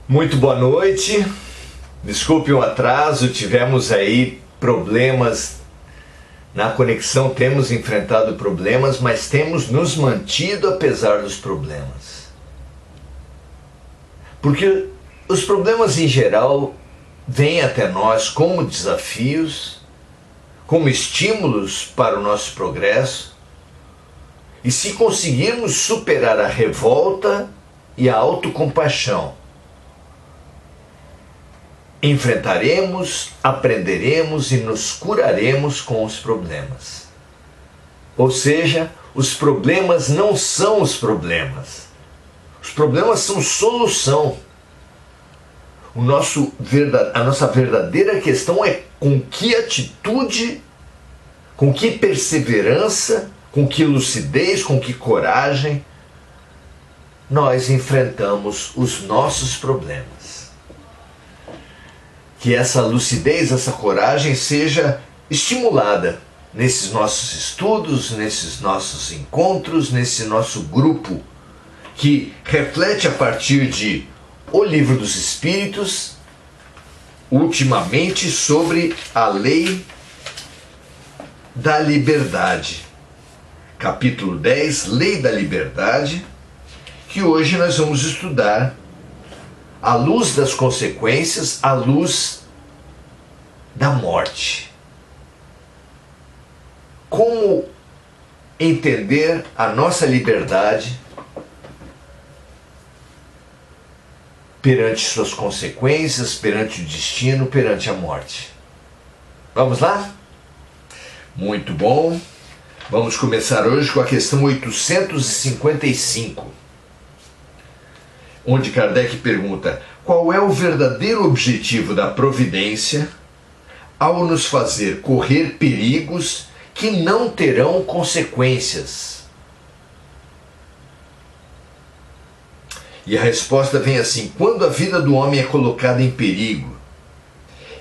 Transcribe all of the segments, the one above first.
Muito boa noite. Desculpe o atraso, tivemos aí problemas na conexão, temos enfrentado problemas, mas temos nos mantido apesar dos problemas. Porque os problemas em geral vêm até nós como desafios, como estímulos para o nosso progresso, e se conseguirmos superar a revolta e a autocompaixão, enfrentaremos, aprenderemos e nos curaremos com os problemas. Ou seja, os problemas não são os problemas. Os problemas são solução. A nossa verdadeira questão é com que atitude, com que perseverança, com que lucidez, com que coragem nós enfrentamos os nossos problemas. Que essa lucidez, essa coragem seja estimulada nesses nossos estudos, nesses nossos encontros, nesse nosso grupo que reflete a partir de O Livro dos Espíritos, ultimamente sobre a lei da liberdade. Capítulo 10, Lei da Liberdade, que hoje nós vamos estudar à luz das consequências, à luz da morte. Como entender a nossa liberdade perante suas consequências, perante o destino, perante a morte. Vamos lá? Muito bom. Vamos começar hoje com a questão 855. Onde Kardec pergunta: qual é o verdadeiro objetivo da providência ao nos fazer correr perigos que não terão consequências? E a resposta vem assim: quando a vida do homem é colocada em perigo,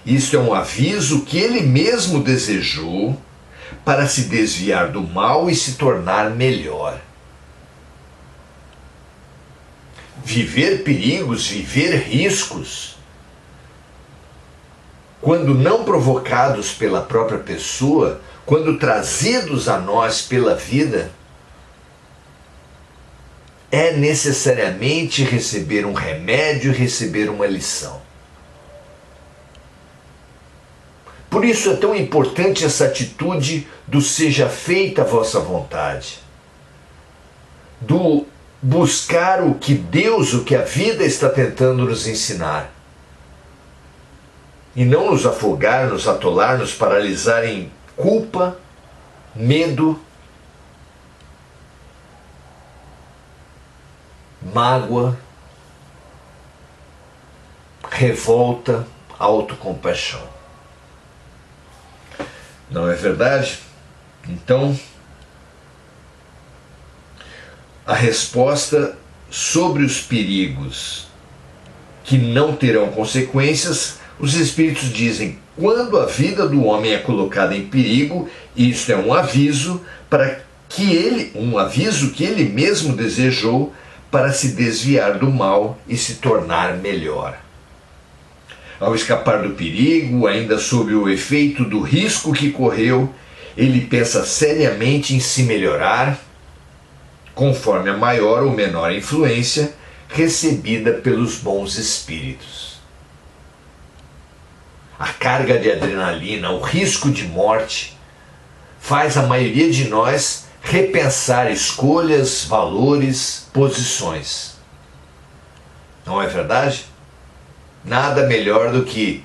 isto é um aviso que ele mesmo desejou para se desviar do mal e se tornar melhor. Viver perigos, viver riscos, quando não provocados pela própria pessoa, quando trazidos a nós pela vida, é necessariamente receber um remédio e receber uma lição. Por isso é tão importante essa atitude do seja feita a vossa vontade, do buscar o que Deus, o que a vida está tentando nos ensinar. E não nos afogar, nos atolar, nos paralisar em culpa, medo, mágoa, revolta, autocompaixão. Não é verdade? Então, a resposta sobre os perigos que não terão consequências, os Espíritos dizem: quando a vida do homem é colocada em perigo, isto é um aviso que ele mesmo desejou para se desviar do mal e se tornar melhor. Ao escapar do perigo, ainda sob o efeito do risco que correu, ele pensa seriamente em se melhorar, conforme a maior ou menor influência recebida pelos bons espíritos. A carga de adrenalina, o risco de morte, faz a maioria de nós repensar escolhas, valores, posições. Não é verdade? Nada melhor do que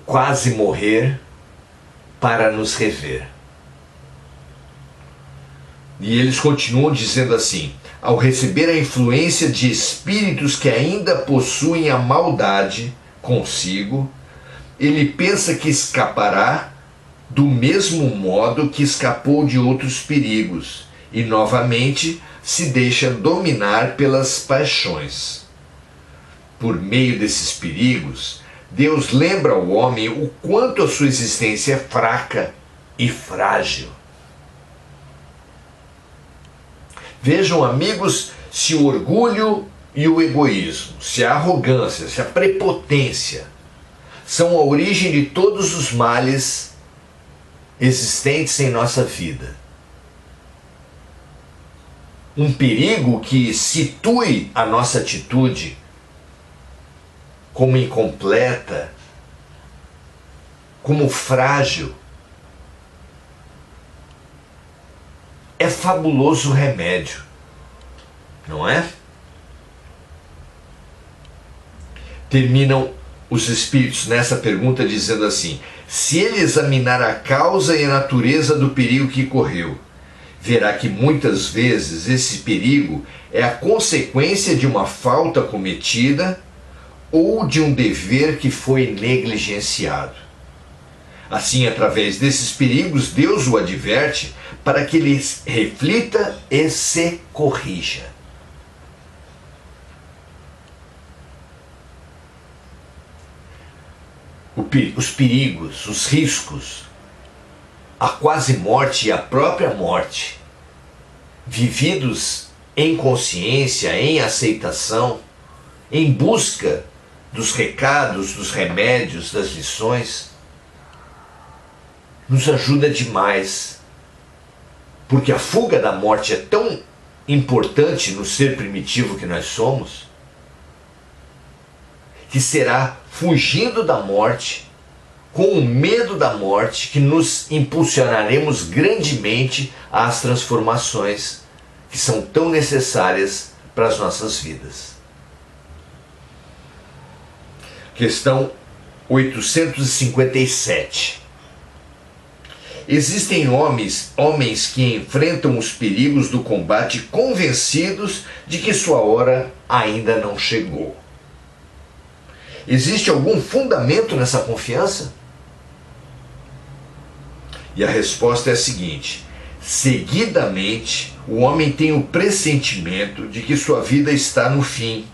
quase morrer para nos rever. E eles continuam dizendo assim: ao receber a influência de espíritos que ainda possuem a maldade consigo, ele pensa que escapará do mesmo modo que escapou de outros perigos e novamente se deixa dominar pelas paixões. Por meio desses perigos, Deus lembra ao homem o quanto a sua existência é fraca e frágil. Vejam, amigos, se o orgulho e o egoísmo, se a arrogância, se a prepotência são a origem de todos os males existentes em nossa vida, um perigo que situe a nossa atitude como incompleta, como frágil, é fabuloso remédio, não é? Terminam os espíritos nessa pergunta dizendo assim: se ele examinar a causa e a natureza do perigo que correu, verá que muitas vezes esse perigo é a consequência de uma falta cometida ou de um dever que foi negligenciado. Assim, através desses perigos, Deus o adverte para que ele reflita e se corrija. Os perigos, os riscos, a quase morte e a própria morte, vividos em consciência, em aceitação, em busca dos recados, dos remédios, das lições, nos ajuda demais, porque a fuga da morte é tão importante no ser primitivo que nós somos, que será fugindo da morte, com o medo da morte, que nos impulsionaremos grandemente às transformações que são tão necessárias para as nossas vidas. Questão 857. Existem homens que enfrentam os perigos do combate convencidos de que sua hora ainda não chegou. Existe algum fundamento nessa confiança? E a resposta é a seguinte: seguidamente, o homem tem o pressentimento de que sua vida está no fim,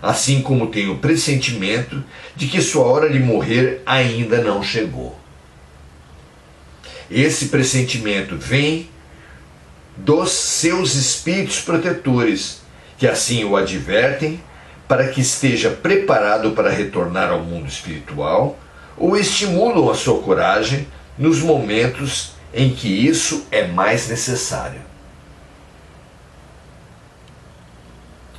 assim como tem o pressentimento de que sua hora de morrer ainda não chegou. Esse pressentimento vem dos seus espíritos protetores, que assim o advertem para que esteja preparado para retornar ao mundo espiritual, ou estimulam a sua coragem nos momentos em que isso é mais necessário.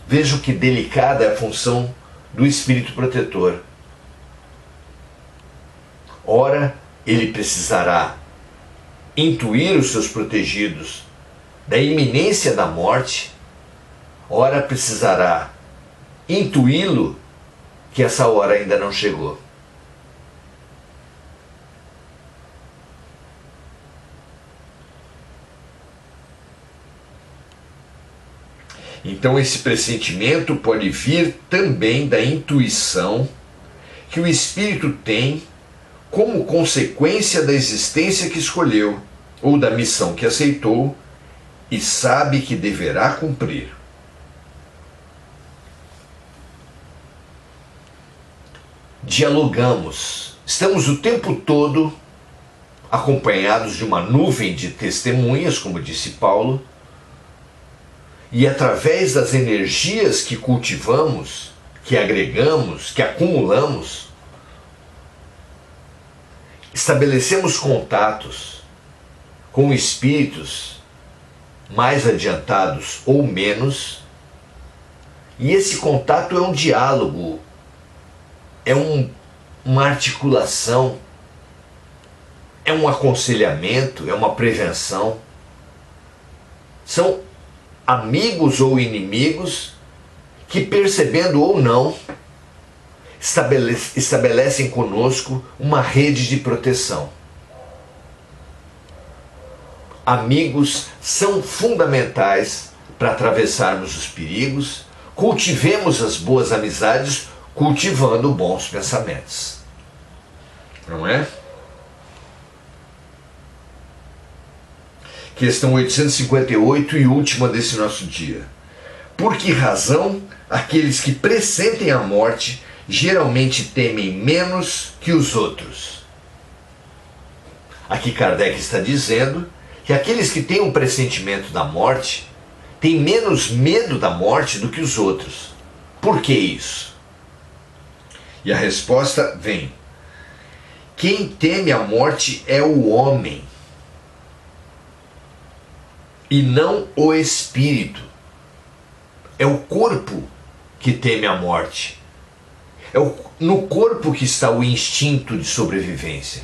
Vejam que delicada é a função do espírito protetor. Ora, ele precisará intuir os seus protegidos da iminência da morte, ora precisará intuí-lo que essa hora ainda não chegou. Então esse pressentimento pode vir também da intuição que o espírito tem como consequência da existência que escolheu ou da missão que aceitou e sabe que deverá cumprir. Dialogamos, estamos o tempo todo acompanhados de uma nuvem de testemunhas, como disse Paulo, e através das energias que cultivamos, que agregamos, que acumulamos, estabelecemos contatos com espíritos mais adiantados ou menos, e esse contato é um diálogo, é uma articulação, é um aconselhamento, é uma prevenção. São amigos ou inimigos que, percebendo ou não, estabelecem conosco uma rede de proteção. Amigos são fundamentais para atravessarmos os perigos. Cultivemos as boas amizades cultivando bons pensamentos. Não é? Questão 858 e última desse nosso dia. Por que razão aqueles que pressentem a morte geralmente temem menos que os outros? Aqui Kardec está dizendo que aqueles que têm um pressentimento da morte têm menos medo da morte do que os outros. Por que isso? E a resposta vem: quem teme a morte é o homem, e não o espírito. É o corpo que teme a morte. É no corpo que está o instinto de sobrevivência,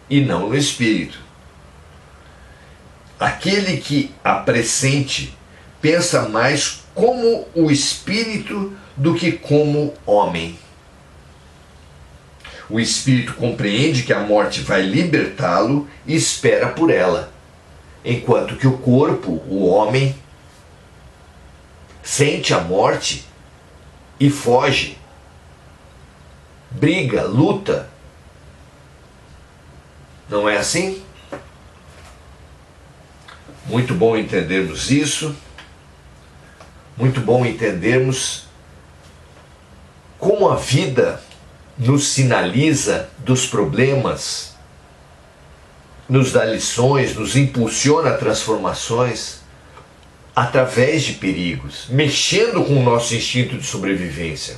e não no espírito. Aquele que a pressente pensa mais como o espírito do que como homem. O espírito compreende que a morte vai libertá-lo e espera por ela, enquanto que o corpo, o homem, sente a morte e foge, briga, luta. Não é assim? Muito bom entendermos isso. Muito bom entendermos como a vida nos sinaliza dos problemas, nos dá lições, nos impulsiona a transformações através de perigos, mexendo com o nosso instinto de sobrevivência.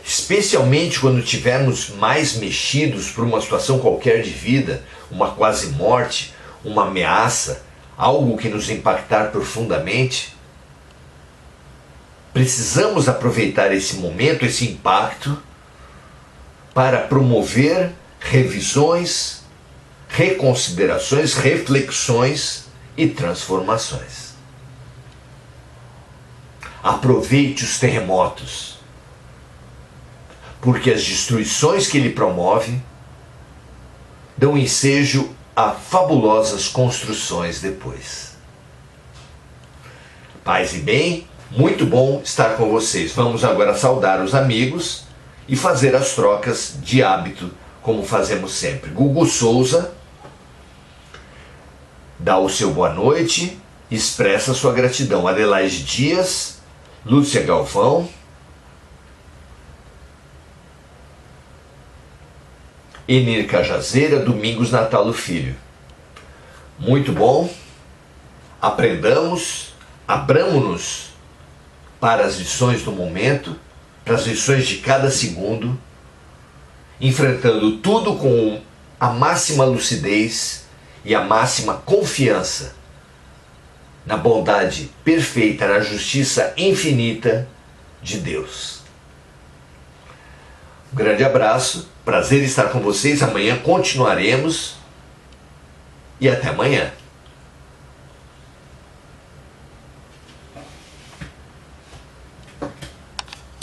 Especialmente quando estivermos mais mexidos por uma situação qualquer de vida, uma quase morte, uma ameaça, algo que nos impactar profundamente. Precisamos aproveitar esse momento, esse impacto, para promover revisões, reconsiderações, reflexões e transformações. Aproveite os terremotos, porque as destruições que ele promove dão ensejo a fabulosas construções depois. Paz e bem, muito bom estar com vocês. Vamos agora saudar os amigos e fazer as trocas de hábito, como fazemos sempre. Gugu Souza dá o seu boa noite, expressa sua gratidão. Adelaide Dias, Lúcia Galvão, Enir Cajazeira, Domingos Natalo Filho. Muito bom. Aprendamos, abramo-nos para as lições do momento, para as lições de cada segundo, enfrentando tudo com a máxima lucidez e a máxima confiança na bondade perfeita, na justiça infinita de Deus. Um grande abraço, prazer estar com vocês. Amanhã continuaremos e até amanhã.